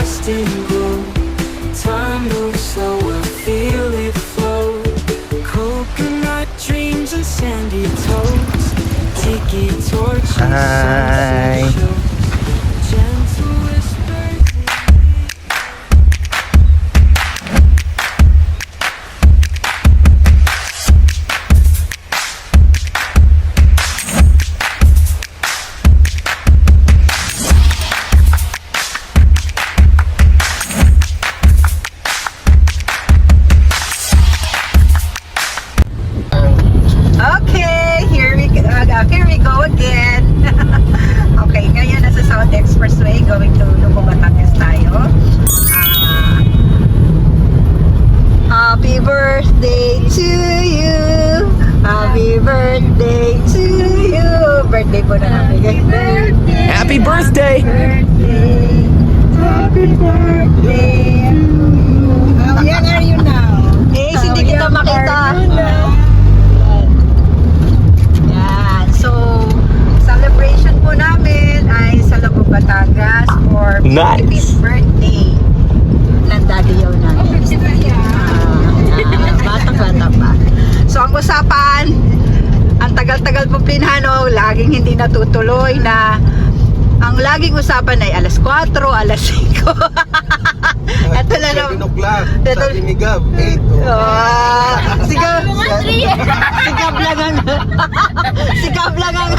lasting glow. Time moves slow, I feel it flow. Coconut dreams and sandy toes. Tiki torches, Hi. sunset shows. Gentle whispers. Okay, here we go again. Okay, ngayon nasa South Expressway going to Lugo, Batangas tayo. Happy birthday to you. Happy birthday to you. Birthday po na namin. Happy birthday! Happy birthday. How young are you now? Eh, hindi kita makita. Yan. So, celebration po namin ay sa Lugo, Batangas for Nice. 55th birthday ng daddy-yaw namin. Bata-bata pa. So, ang usapan, ang tagal-tagal po plinano, laging hindi natutuloy na ang laging usapan ay alas 4, alas 5. Ito na naman. 7 o'clock. Ito- Sabi ni Gab, 8. Sigab lang ang sigab lang ang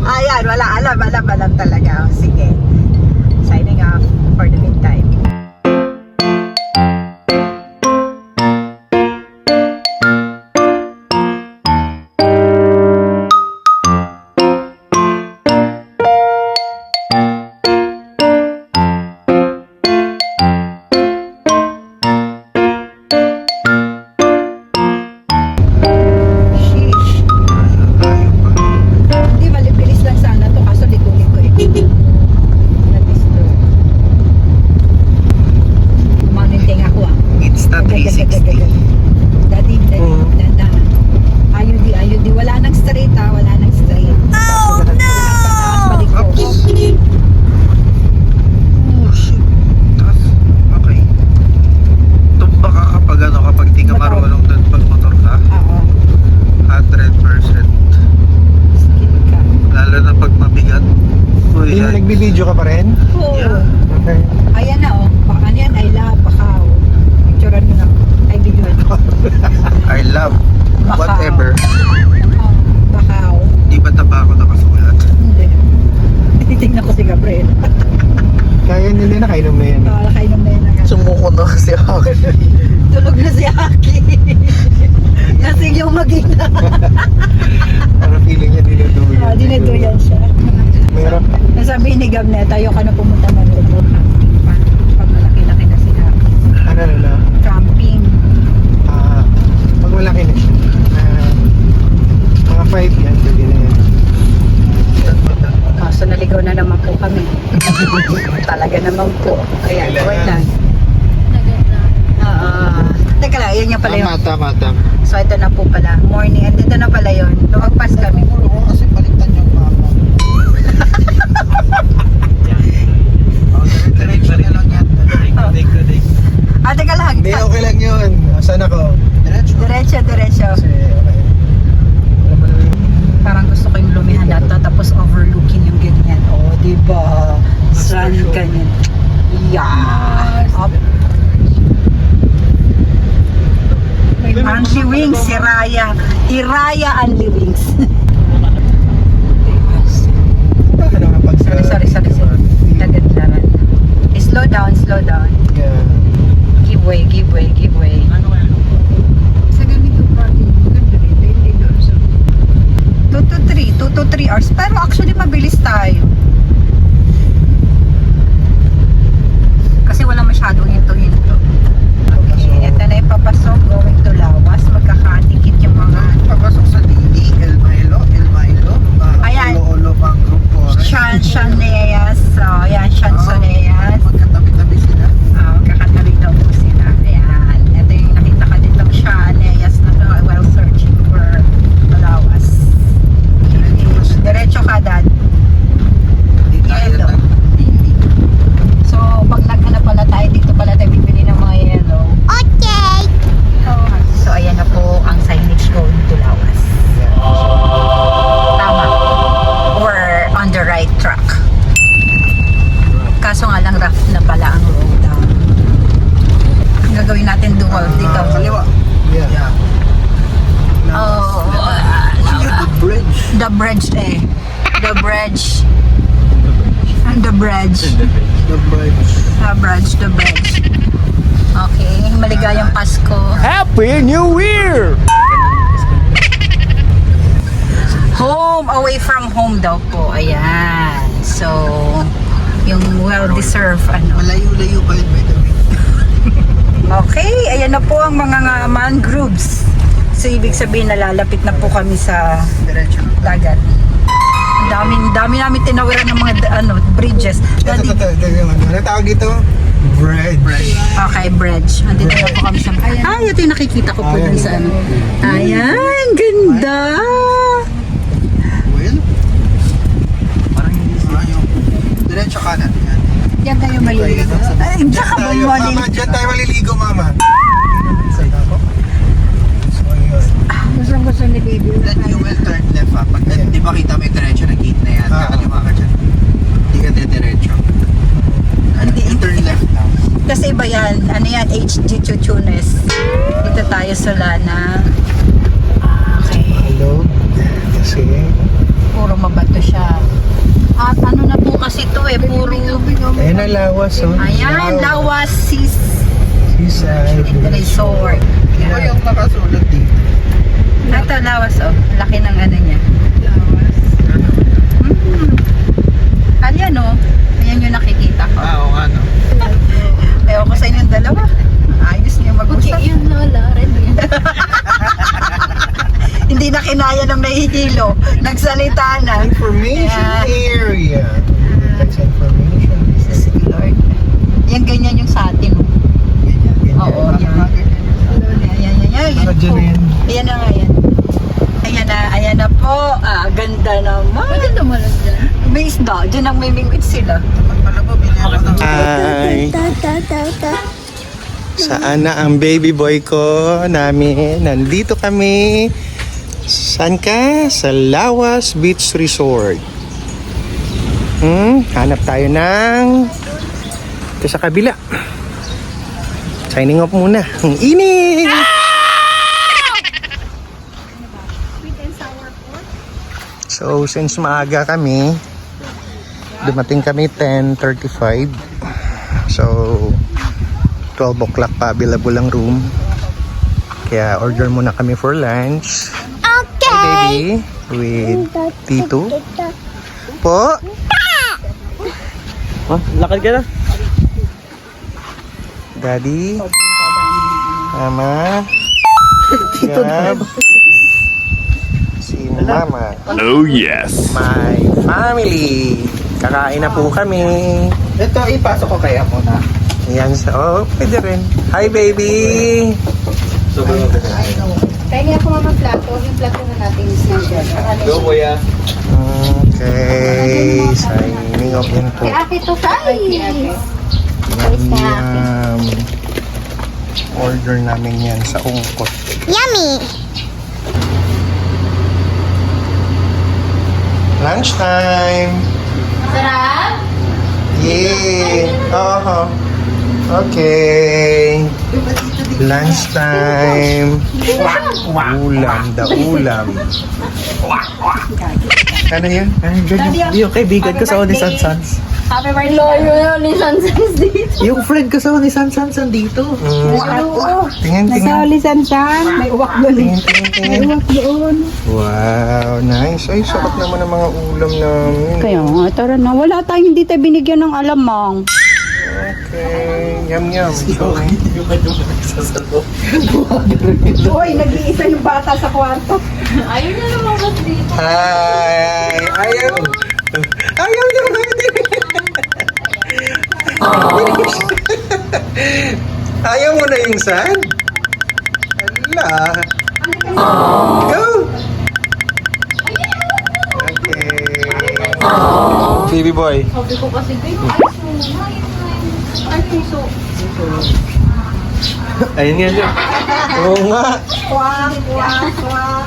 ayan, wala alam talaga. Sige, signing off for the meantime. Sheesh. Hindi, malibilis lang sana to kaso ligo-ligo eh. Nadisto. Umaninting ako ah. Insta 360. Daddy, danda. Ayudi. Wala nang straight ah, wala nang straight. Oh no! Balik ko. Oh, shit. Tas, okay. Tumba ka kapag di ka marunong doon pag motor ka. Oo. 100%. Skip ka. Lalo na pag mabigat. Uy, ay. Nagbibideo ka pa rin? Oo. Yeah. Okay. Ayan na oh. Baka ano yan, I love, bakaw. Picturean mo na. Ay, videoan. I love Bakaw. whatever. Oh, bakaw. Di ba taba ako nakasulat? Hindi. Titignan ko si Gabriel. Kaya nila na kainom na yan. Nakakainom na yun agad. Sumuko na kasi ako. Tulog na si Aki. Lasing yung magina. Parang feeling niya dinuduyan. Dineduyan siya. Mayroon. Nasabi ni Gab na tayo ka na pumunta ng Lugo. Pag malaki-laki na sila. Ano na? Camping. Pag malaki na siya. Mga 5 yan. Pwede na yan. So naligaw na naman po kami. Talaga naman po. Ayan, wait lang. Teka lang, yan yung pala yung... Tama. So ito na po pala. Morning. And dito na pala yun. Lumagpas kami. Oo, kasi baliktad yung mama. Diretso na lang yan. Teka lang. Hindi, okay lang yun. Saan ako? Diretso. Diretso. Kasi, okay. Wala pa naman. Parang gusto ko yung lumihan na to, tapos overlooking yung ganyan. Oh, diba? Sun ganyan. Yeah. Up. Anli Wings, si Raya. Iraya Anli Wings. Ano nga pag sa... Sorry. Nagandlaran. Slow down. Yeah. Give way. Sa ganito party, 2 to 3 hours. Pero actually, mabilis tayo. Kasi wala masyadong hinto-hinto. Okay, ito na yung papasok going to Lawas. Magkakatikit yung mga... Papasok sa Dili, El Maelo. Kaso nga lang rough na pala ang road. Ang gagawin natin dual dito. Kaliwa. Yeah. Oh, The bridge. the bridge eh. The bridge. The bridge. The bridge. The bridge, the bridge. Okay, maligayang Pasko. Happy New Year! Home, away from home daw po. Ayan. So, yung well-deserved ano. Malayo-layo pa yun, by the way. Okay, ayan na po ang mga mangroves. So, ibig sabihin nalalapit na po kami sa Diretso. dagat. Ang dami namin tinawiran ng mga bridges. Ito, ano tawag dito? Bread. Okay, bridge. Andito na po kami sa... Ay, ito yung nakikita ko po dun sa ano. Ayan, ganda! Well, parang hindi sila yung diretso kanan. Yan. Yan tayo maliligo. Ay, diyan ka ba Mama, maliligo? dyan tayo maliligo, mama. Saan ako? So, yun. Gusto ni baby. Then you will turn left ha. Pag di ba kita mo yung diretso na gate na yan, kakaliwa ka dyan. Hindi ka diretso. You turn left now. Kasi iba yan. Ano yan? HG Chuchunes. Dito tayo sa Lana. Okay. Hello. Kasi, Puro mabato siya. At ano na po kasi to eh. Puro... ayun ang lawas, oh. Ayan, Lawas Seaside. Resort. Di ba yung nakasulat dito? Ito, Lawas oh. Laki ng ano niya. Lawas. Ayan oh. Ayan yung nakikita ko. Oo nga no. Ewan ko sa inyong dalawa. Ayos niyo mag-usap. Okay, yun Lola. Red yun. Hindi na kinaya ng nahihilo. Nagsalita na. Information area. That's information. Jesus Lord. Yan ganyan yung sa atin. Oh. Oo, yan. Ayan. Mga dyan na yan. Ayan na nga yan. Ayan na po. Ganda naman. Pwede dumalon dyan. May isda. Diyan ang may mingwit sila. Pag pala ba, binili ako ng Hi! Saan na ang baby boy ko namin? Nandito kami. Saan ka? Sa Lawas Beach Resort. Hanap tayo ng... Ito sa kabila. Signing off muna. Ang init! So, since maaga kami, dumating kami 10:35. So, 12 o'clock pa available ang room. Kaya order muna kami for lunch. Okay! Baby, with Tito. Po? Lakad ka na? Daddy? Mama? Tito Gab? Si Mama. Oh yes! My family! Kakain na po kami. Ito, ipasok ko kaya muna. Ayan sa... Oh, pwede rin. Hi, baby! Kaya niya ako mga plato. Yung plato na natin is nandiyan. Go, kuya! Okay. Signing off yan po. Kaya ate to guys. Yum. Order namin yan sa Ungkot. Lunchtime! Sarap. Yeah! Okay. Lunchtime. Ulam, ulam. Ano yun? Yung kaibigan ko sa ni Sansans. Happy birthday. Loyo na ni Sansans dito. Yung friend ko sa ni Sansans dito. Tingin, tingin. Lisansan. May uwak doon eh. Tingin, tingin. Wow, nice. Ay, sarap naman ang mga ulam namin. Kaya nga, tara na. Wala tayong hindi tayo binigyan ng alamang. Okay, yum yum. Hoy, nag-iisa yung bata sa kwarto. Ayun na naman ba't dito? Hi! Ayaw! Ayaw niya Ayaw mo na yung sand? Ala! Go! Okay. Baby boy. Sabi ko kasi babe, ayos mo naman. Ay, puso. Ayun nga siya. Oo nga. Kwak, kwak, kwak.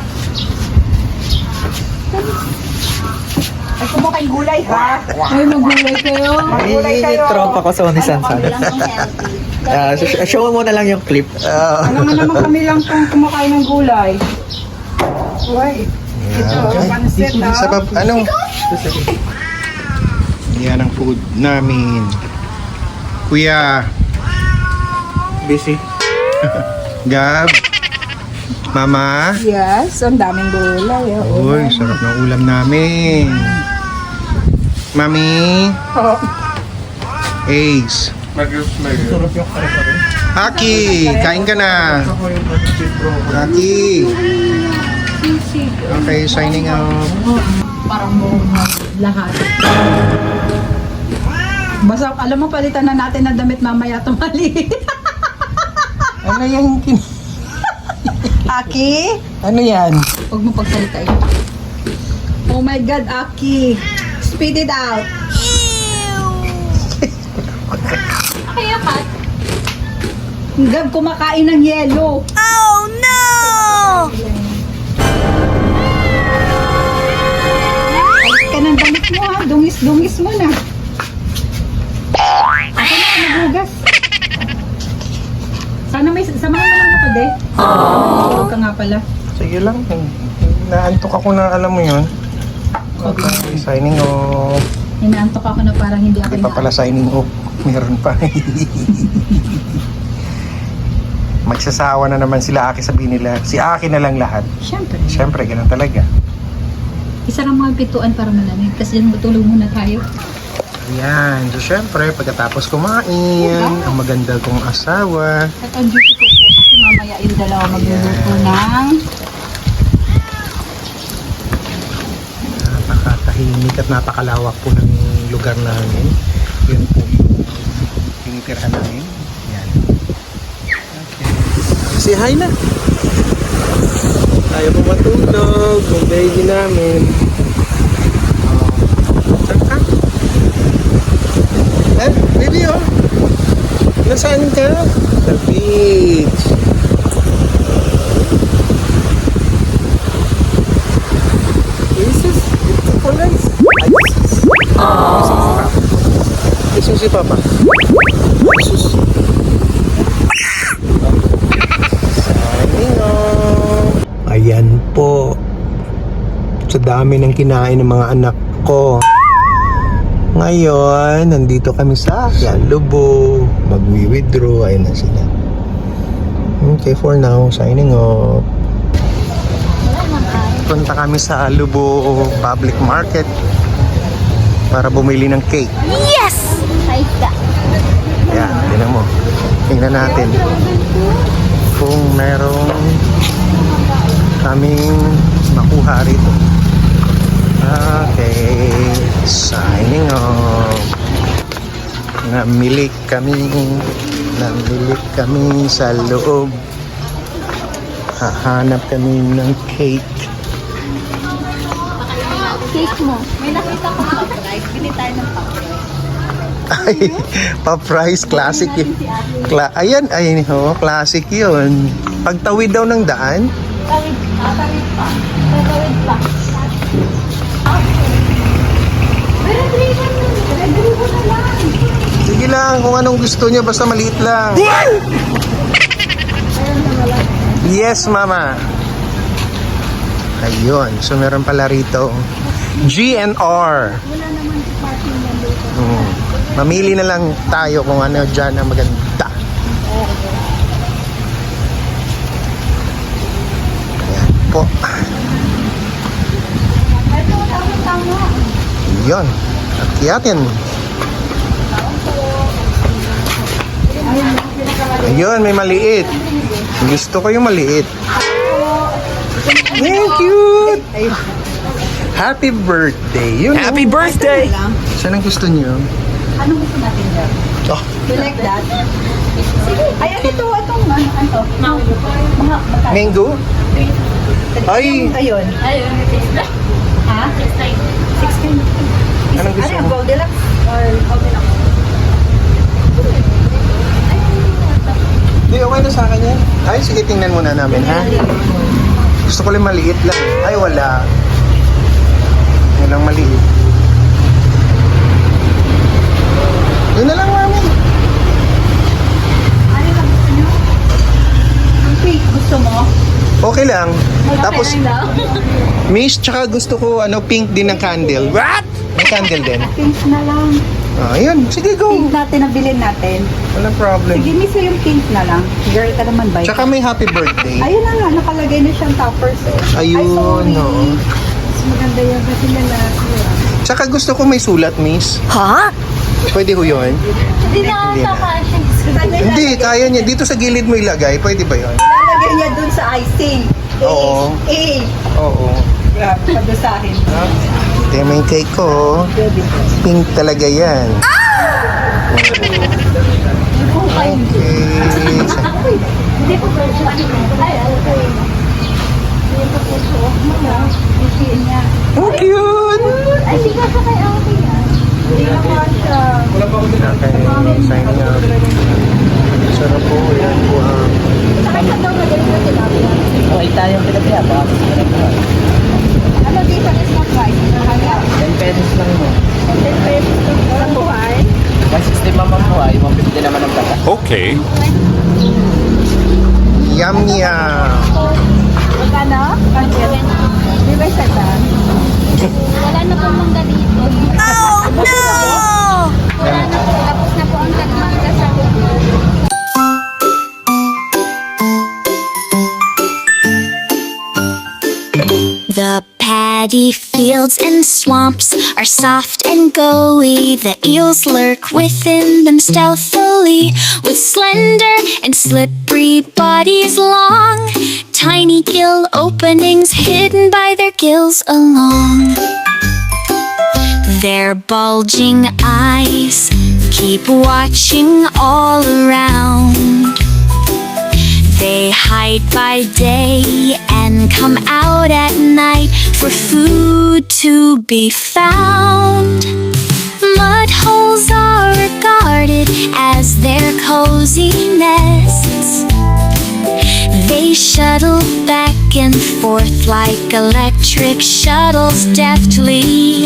Ay, kumakain gulay, ha? Ay, magulay kayo. Magulay kayo. Tropa ko sa Unisan sana. Show mo na lang yung clip. Alam mo naman kami lang kung kumakain ng gulay. Uy. Ito, pansit, ha? Sa ano? Yan ang food namin. Kuya. Busy. Gab. Mama. Yes, ang daming gulay. Uy, sarap ng ulam namin. Mami. Oh. Ace. Sarap yung kare-kare. Aki, kain ka na. Aki. Okay, signing out. Parang buong lahat. Basta, alam mo, palitan na natin ng damit mamaya tumali. Ano yan? Aki? Ano yan? Huwag mo pagsalitain. Oh my God, Aki. Spit it out. Kaya pa. Gab, kumakain ng yelo. Oh, no! Alis ka ng damit mo, ha? Dungis-dungis mo na. Ako na, nagugas. Sana may, samahan mo lang ako, de. Huwag ka nga pala. Sige lang. Naantok ako na alam mo yun. Okay, signing off. Inaantok ako na parang hindi ako Hindi pa pala signing off. Meron pa. Magsasawa na naman sila Aki, sabihin nila. Si Aki na lang lahat. Siyempre. Siyempre, ganun talaga. Isa lang mga pituan para malamig. Kasi matulog muna tayo. Ayan. So, siyempre, pagkatapos kumain, ang maganda kong asawa. At ang duty ko po kasi mamaya yung dalawa magluluto ng Napakatahimik at napakalawak po ng lugar namin. Yun po yung tinitirhan namin. Yan. Okay. Say hi na. Tayo po matulog. Yung baby namin. Saan ka? Eh, baby oh. Nasaan ka? Sa beach. Jesus, beautiful guys. Jesus si Papa. Jesus. Signing off. Ayan po. Sa dami ng kinain ng mga anak ko. Ngayon, nandito kami sa Lubo. Magwi-withdraw. Ayun na sila. Okay, for now, signing off. Punta kami sa Lubo Public Market para bumili ng cake. Yes! Like that. Yan, tingnan mo. Tingnan natin kung merong kaming makuha rito. Okay, signing off. Namili kami sa loob. Hahanap kami ng cake. Cake mo. May nakita ko pa price. Bili tayo ng pa. Ay, pa-price classic yun. Ayan, classic yun. Pagtawid daw ng daan. Tawid pa. Tawid pa. Pero nag-ribbon na lang. Sige lang, kung anong gusto niyo, basta maliit lang. Yes, mama. Ayun, so meron pala rito. GNR. Wala naman parking yan dito. Mamili na lang tayo kung ano dyan ang maganda. Ayan po. Ito, tama. Yun. Akyatin. Ayun, may maliit. Gusto ko yung maliit. Thank you. Happy birthday. Yun, Happy birthday. Saan ang gusto niyo? Anong gusto natin dyan? Oh, You like that? Sige. Ay, itong ano? mango? Ay, Ayun. Ayun. Ha? 16. Anong gusto Ano yung mo? Goldilocks? Or Goldilocks? Di, okay na sa akin yan. Ay, sige, tingnan muna namin, ha? Gusto ko lang maliit lang. Ay, wala. Yan lang maliit. lang. Tapos, Miss, tsaka gusto ko pink din ng candle. What? May candle din. Pink na lang. Ayun, sige go. Pink natin ang bilhin natin. Walang problem. Sige, miss, yung pink na lang. Girl ka naman ba? Tsaka may happy birthday. Ayun na nga, nakalagay na siyang toppers eh. Ayun, Ay, sorry. no. Mas maganda yan kasi lalaki. Tsaka gusto ko may sulat, Miss. Ha? Pwede ho yun? Hindi na Hindi na. kakasya. Hindi, kaya niya. Dito sa gilid mo ilagay. Pwede ba yun? Lalagay niya dun sa icing. Oo. A. Oo. Grabe, pag sa akin. Ito yung cake ko. Pink talaga yan. Okay. Hindi po pwede. Ay, okay. Hindi po pwede. Oh, cute! Ay, hindi ka sa kay Ate yan. Hindi ka pa siya. Okay, sign niya. Sarap po. Yan po. Sakay ka daw magaling na tilapia. Okay tayong pinapaya ba? Ano difference ng price? 10 pesos lang mo. 10 pesos lang buhay. 160 mamang buhay, 150 naman ang bata. Okay. Yum, yum. Magkano? Di ba isa ka? Wala na pong mangga dito. Oh, no! Wala na po. Tapos na po ang tagmangga sa The paddy fields and swamps are soft and gooey. The eels lurk within them stealthily, with slender and slippery bodies long, tiny gill openings hidden by their gills along. Their bulging eyes keep watching all around. They hide by day and come out at night for food to be found. Mud holes are regarded as their cozy nests. They shuttle back and forth like electric shuttles deftly,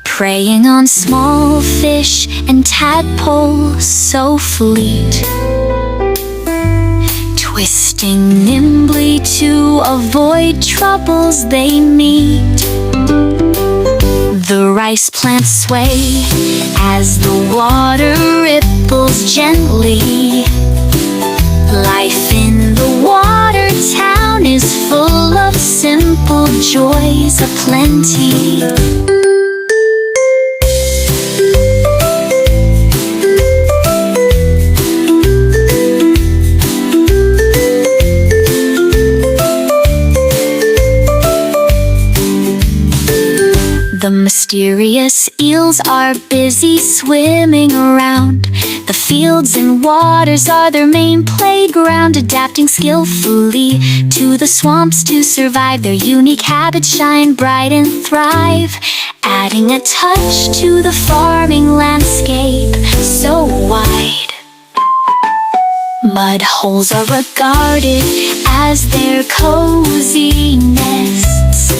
preying on small fish and tadpoles so fleet. Twisting nimbly to avoid troubles they meet. The rice plants sway as the water ripples gently. Life in the water town is full of simple joys aplenty. The mysterious eels are busy swimming around. The fields and waters are their main playground, adapting skillfully to the swamps to survive. Their unique habits shine bright and thrive, adding a touch to the farming landscape so wide. Mud holes are regarded as their cozy nests.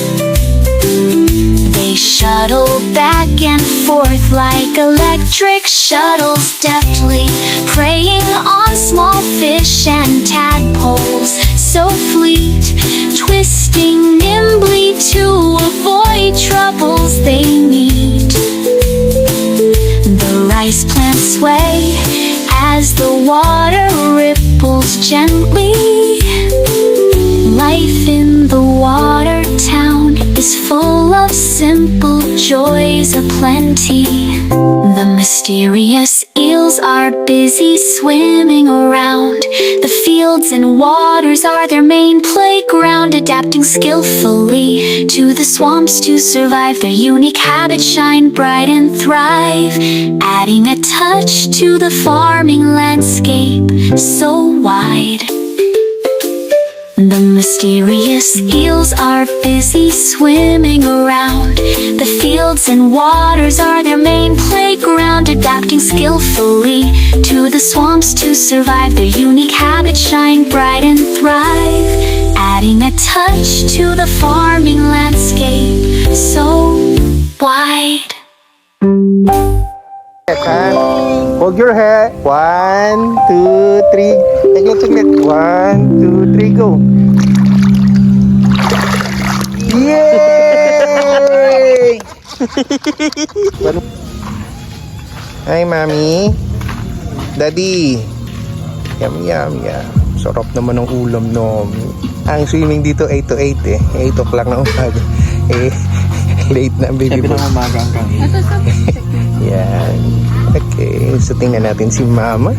They shuttle back and forth like electric shuttles deftly, preying on small fish and tadpoles so fleet, twisting nimbly to avoid troubles they meet. The rice plants sway as the water ripples gently. Life in the water town is full of simple joys aplenty. The mysterious eels are busy swimming around. The fields and waters are their main playground, adapting skillfully to the swamps to survive. Their unique habits shine bright and thrive, adding a touch to the farming landscape so wide. The mysterious eels are busy swimming around. The fields and waters are their main playground, adapting skillfully to the swamps to survive. Their unique habits shine bright and thrive, adding a touch to the farming landscape so wide. Hold your head. 1, 2, 3. Take a look. 1, 2, 3, go. Yay! Hi, Mami. Daddy. Yum, yum, yum. Sarap naman ng ulam, no? Ang swimming dito 8 to 8 eh. 8 o'clock na umaga. Eh, late na ang baby boy. umaga hanggang Yan. Okay. So, tingnan natin si Mama.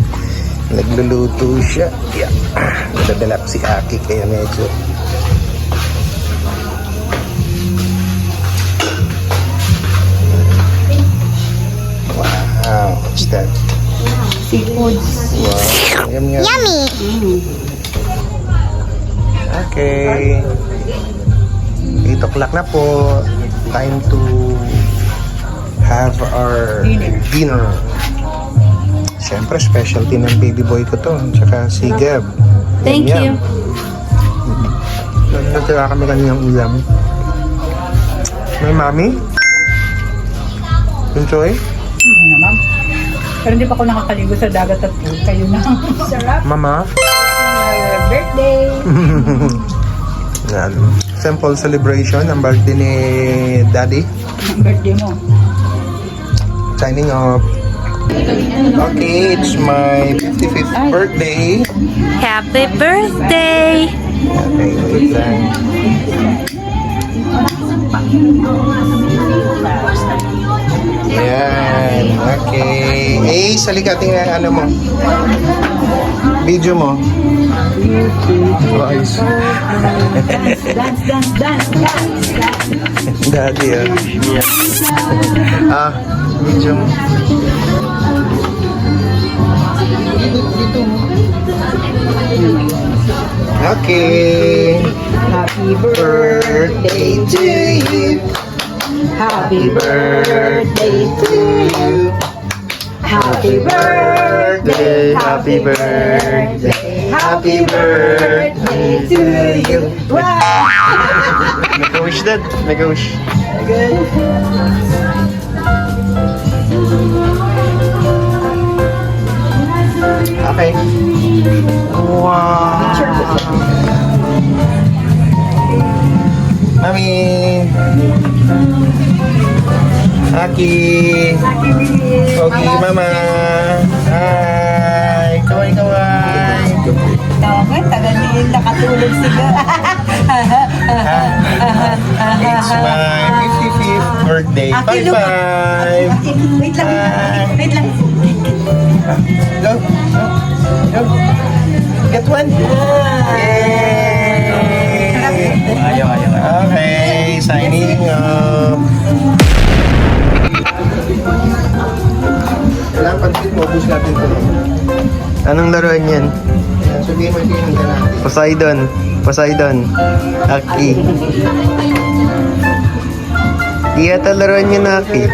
Nagluluto siya. Yeah. Nadadala ko si Aki kaya medyo wow. What's that? Seafoods. Wow. Yummy. Okay. 8 o'clock na po. Time to have our dinner. Siyempre, specialty ng baby boy ko to. Tsaka si Gab. Thank you. Natira kami kanyang ulam. May mami? Enjoy? Naman. Pero hindi pa ako nakakaligo sa dagat at kayo na. Sarap. Mama? Birthday. Yan. Simple celebration ng birthday ni Daddy. Ang birthday mo. Signing off. Okay, it's my 55th birthday. Happy birthday! Okay, wait lang. Yan, okay. Eh, salika, tingnan ano mo. Video mo. Oh, ayos. Dance. Daddy, video mo. Okay. Happy birthday to you. Happy birthday to you. Happy birthday. Happy birthday. Happy birthday to you. Wow! Make a wish, Dad. Make a wish. Okay. Wow. Mami. Aki. Okay, Mama. Hi. Kaway. Tama, tagal niya nakatulog sila. It's my 55th birthday. Aki, look. Bye-bye. Wait lang. Go. Get one. Yay! Ayaw. Okay, signing off. Kailangan pansit mo, bus natin ito. Anong laruan yan? Sabihin mo yung tinanda natin. Poseidon. Aki. Di yata laruan niya na Aki.